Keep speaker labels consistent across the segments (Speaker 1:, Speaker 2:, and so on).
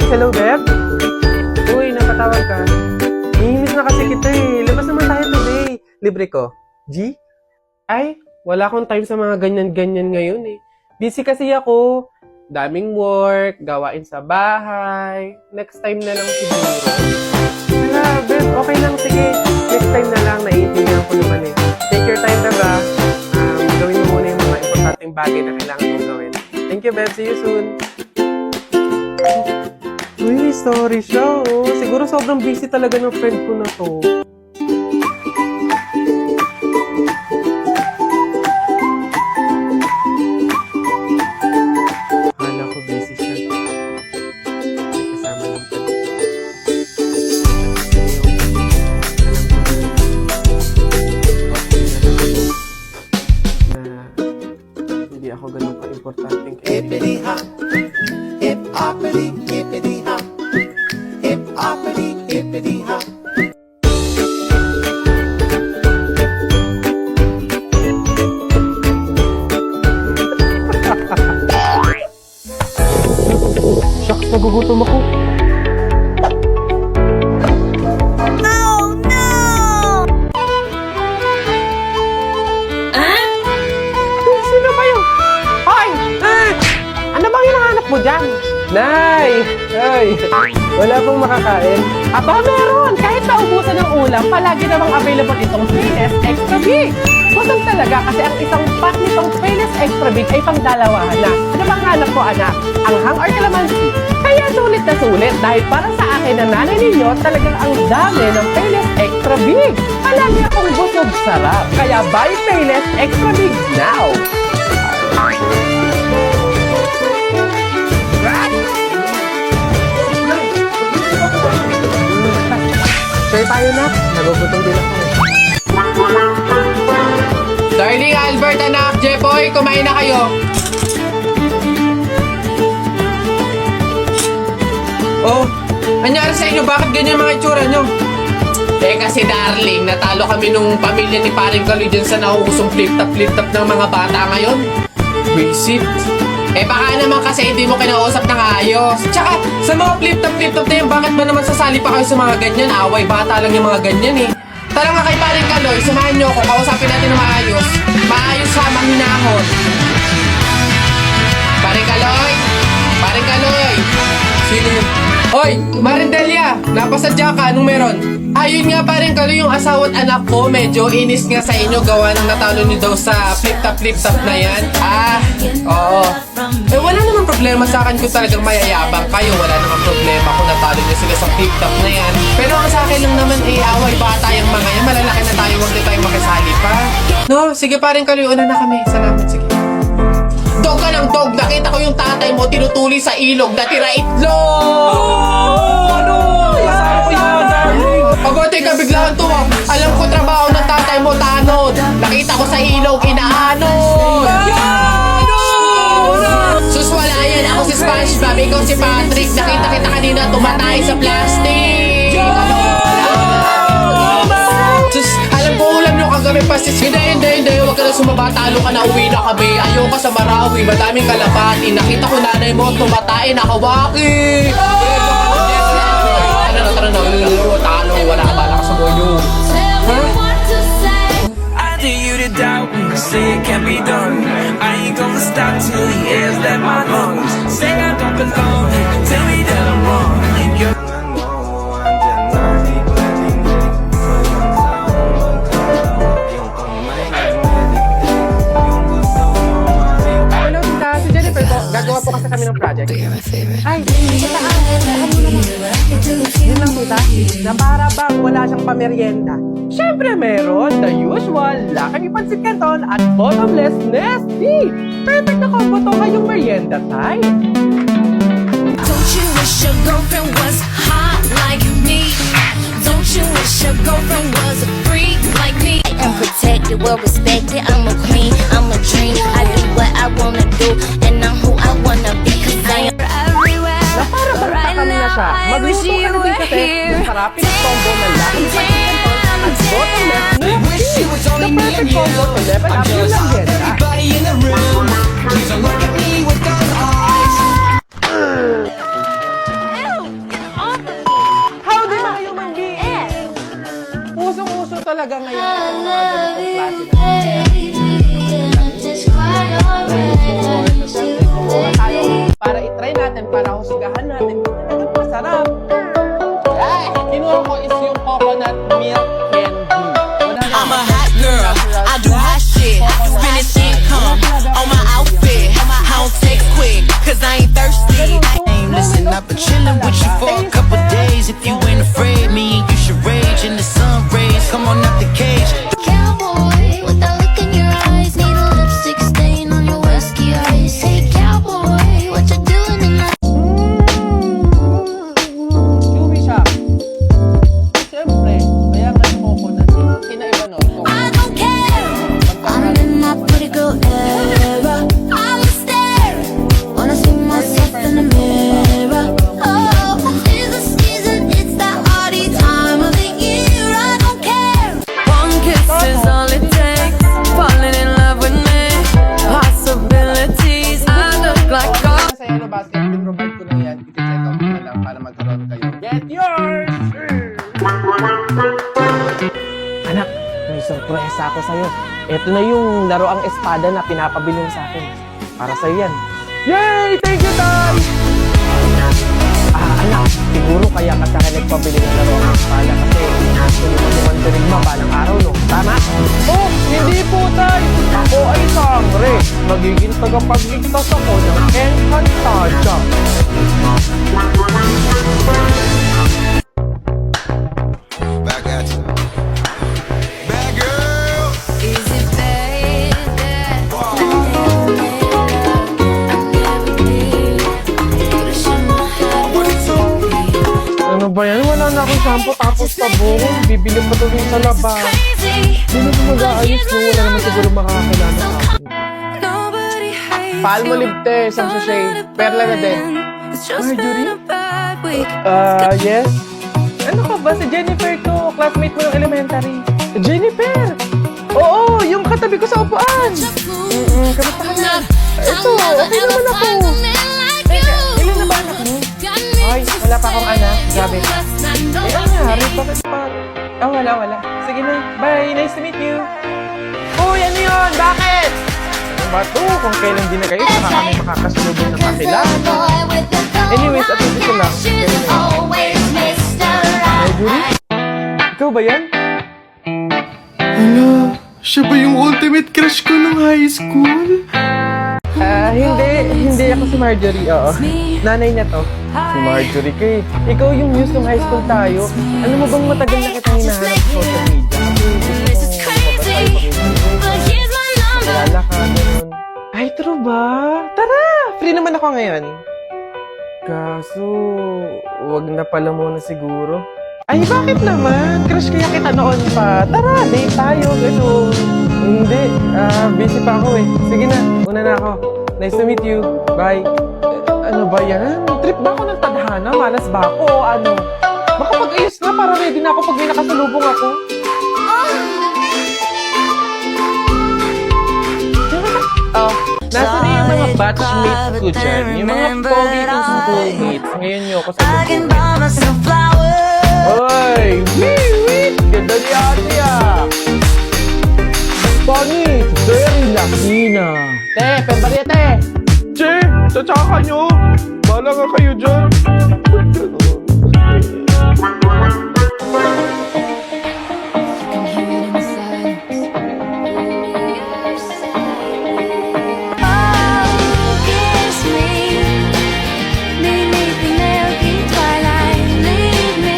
Speaker 1: Hello, Beb? Uy, napatawag ka. Nihimiss na kasi kita eh. Labas naman tayo today. Libre ko. G? Ay, wala akong time sa mga ganyan-ganyan ngayon eh. Busy kasi ako. Daming work, gawain sa bahay. Next time na lang siguro. Wala, Beb. Okay lang, sige. Next time na lang. Naiintindihan ko naman eh. Take your time, Beb ah. Gawin mo muna yung mga importanteng bagay na kailangan mong gawin. Thank you, Beb. See you soon. Uy, sorry siya, oh. Siguro sobrang busy talaga ng friend ko na to. Akala ko busy siya. May kasama lang pala. Hindi ako ganun ka-importanteng kaibigan.
Speaker 2: Hippity-hop, hippity-hop, hippity-hop, hippity-hop.
Speaker 1: Shucks, nagugutom ako. Sino ba yun? Hoy! Ano bang hinahanap mo dyan? Nay! Ay! Wala pong makakain. Aba, meron! Kahit naubusan ng ulam, palagi namang available itong Payless Extra Big. Busog talaga kasi ang isang pack nitong Payless Extra Big ay pangdalawahan na. Ano bang hanap ko, anak? Anghang or calamansi? Kaya sulit na sulit dahil para sa akin na nanay ninyo, talagang ang dami ng Payless Extra Big. Palagi akong busog sarap. Kaya buy Payless Extra Big now! Share tayo na. Nagugutom din ako.
Speaker 3: Darling Albert, anak, Jeboy, kumain na kayo. Oh, anyari sa inyo? Bakit ganyan mga itsura nyo? Eh kasi darling, natalo kami nung pamilya ni Paring Kaloy dyan sa nauusong flip-top ng mga bata ngayon. Visit. Eh baka naman kasi hindi mo kinausap ng ayos. Tsaka sa mga flip-top na yan, bakit ba naman sasali pa kayo sa mga ganyan? Away bata lang yung mga ganyan eh. Tara nga kay Paring Kaloy, samahan nyo ako, kausapin natin ng maayos. Maayos ha, manghinahon. Paring Kaloy! Paring Kaloy! Sino yun? Hoy, Marindelia! Napasadya ka, anong meron? Ayun nga Paring Kaloy, yung asawa at anak ko, medyo inis nga sa inyo, gawa ng natalo nyo daw sa flip-top na yan. Oo. Eh wala namang problema sa akin kung talagang mayayabang kayo. Wala namang problema kung natalo nyo sila sa flip-top na yan. Pero ang sa akin lang naman away bata yung mga yan. Malalaki na tayo, huwag na tayong makisali pa. No, sige Paring Kaloy, una na kami. Salamat, sige. Dog ka ng dog! Nakita ko yung tatay mo tinutuli sa ilog na tira itlog! Ano? Kasama ko yan, darling! Pagote ka biglaan to ah! Alam ko trabaho ng tatay mo, tanod! Nakita ko sa ilog, inaanod! Sus, wala yan! Ako si SpongeBob, ikaw si Patrick! Nakita kita kanina tumatay sa plastic! Sus, alam ko ulam nyo kagabi pastis. Hindi. Huwag ka na sumaba. Talo ka na, uwi na kami. Ayaw ka sa Marawi. Madaming kalapati. Nakita ko nanay mo tumatay. Nakawaki. Tara na. Talo. Wala ka bala ka sa boyo.
Speaker 4: I dare you to doubt me, say it can't be done. I ain't gonna stop till the air's let my lungs. Say I don't belong, tell me that I'm wrong. And you're
Speaker 1: Hello, tita. Si Jennifer po. Gagawa po kasi kami ng project. Ay, tita. Yun lang, tita. Na para bang wala siyang pamerienda. Siyempre meron. The usual. Lakami Pansit Canton at bottomless Nesty. Perfect na combo to kayong merienda time.
Speaker 5: Don't you wish your girlfriend was hot like me? Don't you wish your girlfriend was a freak like me?
Speaker 6: I'm protected, well respected. I'm a queen, I'm a dream. I do what I wanna do, and I'm who I wanna be. 'Cause I am
Speaker 1: Na para bang takam na siya. Magluto ka na din kasi ng sarapin at combo ng Lakami Pansit Canton at bottomless Nesty. The perfect combo to level up yung merienda.
Speaker 4: everybody in the room. Please don't look at me with those eyes.
Speaker 3: talaga ngayon yung mga ganitong klase na kumuha tayo para itry natin, para husgahan natin kung talagang masarap. Ay, kinuha ko is yung coconut milk candy.
Speaker 7: I'm a hot girl, I do hot shit. Finish income on my outfit. I don't text quick, cause I ain't thirsty. Listen, I've been chillin' with you for a couple days. If you ain't afraid, me and you should rage in the sun rays. Come on out the cage.
Speaker 6: Cowboy, with that look in your eyes, need a lipstick stain on your whiskey eyes. Hey cowboy, what you doing in my
Speaker 3: Chewy siya. Siyempre, kaya nga yung coconut. Kinaiba no?
Speaker 6: I don't care. I'm in my pretty girl era. I'm a stare when I see myself in the mirror. Oh, it's the season, it's that party time of the year. I don't care.
Speaker 7: One kiss is all it takes. Falling in love with me. Possibilities. I look like gold.
Speaker 3: Sa Yellow Basket, pinrovide ko na yan. I-check out ko na lang para magkaroon kayo. Get yours! Anak, may sorpresa ako sa'yo. Ito na yung laroang espada na pinapabili mo sa akin. Para sa'yo yan. Yay! Thank you, Tay! Anak, siguro kaya ka sa akin nagpabili ng laroang espada kasi gusto mo magumandurigma balang araw, no? Tama? Oh, hindi po, Tay! Ako ay sangre. Magiging tagapagligtas ako ng Encantadia.
Speaker 2: Back at you. Bad girl.
Speaker 5: Is it bad that I never did? But I shouldn't have.
Speaker 3: Ano ba yan? Wala na akong shampoo tapos sabon. Bibili pa doon sa labas.
Speaker 5: Crazy.
Speaker 3: Hindi mo mag-aayos mo. Wala naman siguro makakakilala sa akin.
Speaker 5: Nobody hates
Speaker 3: Palmolive te, isang sachet. Perla na din.
Speaker 5: It's just been a bad week.
Speaker 3: Yes? Ano ka ba? Si Jennifer to. Classmate mo ng elementary. Jennifer! Oo, yung katabi ko sa upuan. Kamusta ka na? Ito, okay naman ako. Teka, ilan na ba anak mo? Ay, wala pa akong anak. Grabe. Eh, ano nangyari? Bakit pa? Wala. Sige na. Bye. Nice to meet you. Uy, ano yun? Bakit? Ano ba ito? Kung kailan din na kayo, saka kami makakasulubong ng kakilala. Anyways, at least ito lang. Marjorie? Ikaw ba yan?
Speaker 1: Ano? Siya ba yung ultimate crush ko nung high school?
Speaker 3: Hindi ako si Marjorie, oo. Nanay niya to. Si Marjorie kay. Ikaw yung news nung high school tayo. Ano mo bang matagal na kitang hinahanap sa social media?
Speaker 5: This is crazy, but here's my number.
Speaker 3: Wala ka, ganun. Ay, true ba? Tara! Free naman ako ngayon. Kaso, wag na pala muna siguro. Ay, bakit naman? Crush kaya kita noon pa. Tara, date tayo, gano'n. Hindi, busy pa ako eh. Sige na, una na ako. Nice to meet you. Bye. Ano ba yan? Trip ba ako ng tadhana? Malas ba ako o ano? Makapag-ayos na para ready na ako pag may nakasalubong ako. Oh, nasa na yung mga batchmates ko dyan. Yung mga pogi kong schoolmates. Ngayon nyo ako sa
Speaker 7: I can buy myself flowers.
Speaker 3: Oy! Wee! Ganda ni ate ah! Pangit! Very lucky na! Te! Pembarya te! Che! Tatsaka nyo! Bala nga kayo dyan! Ba't ganun?
Speaker 5: Kiss me beneath the milky twilight. Leave me.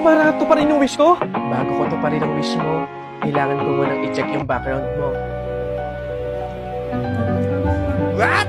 Speaker 1: para to pa rin yung wish ko? Bago ko to pa rin ang wish mo, kailangan ko munang i-check yung background mo.
Speaker 2: What?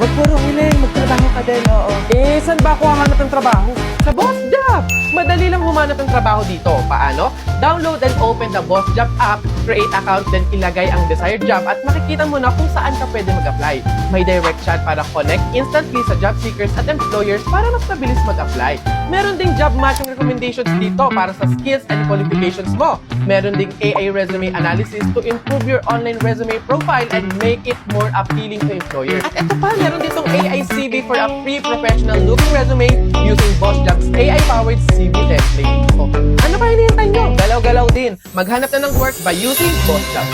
Speaker 1: Wag puro hiling, magtrabaho ka din, oo. Eh, saan ba ako hahanap ng trabaho? Sa Boss Job! Madali lang humanap ng trabaho dito. Paano? Download and open the Boss Job app, create account, then ilagay ang desired job at makikita mo na kung saan ka pwede mag-apply. May direct chat para connect instantly sa job seekers at employers para mas mabilis mag-apply. Meron ding job matching recommendations dito para sa skills and qualifications mo. Meron ding AI resume analysis to improve your online resume profile and make it more appealing to employers. At ito pa, meron ditong AI CV for a free professional looking resume using Boss Job's AI-powered CV template. So, ano pa hinihintay nyo? Galaw-galaw din. Maghanap na ng work by using Boss Job.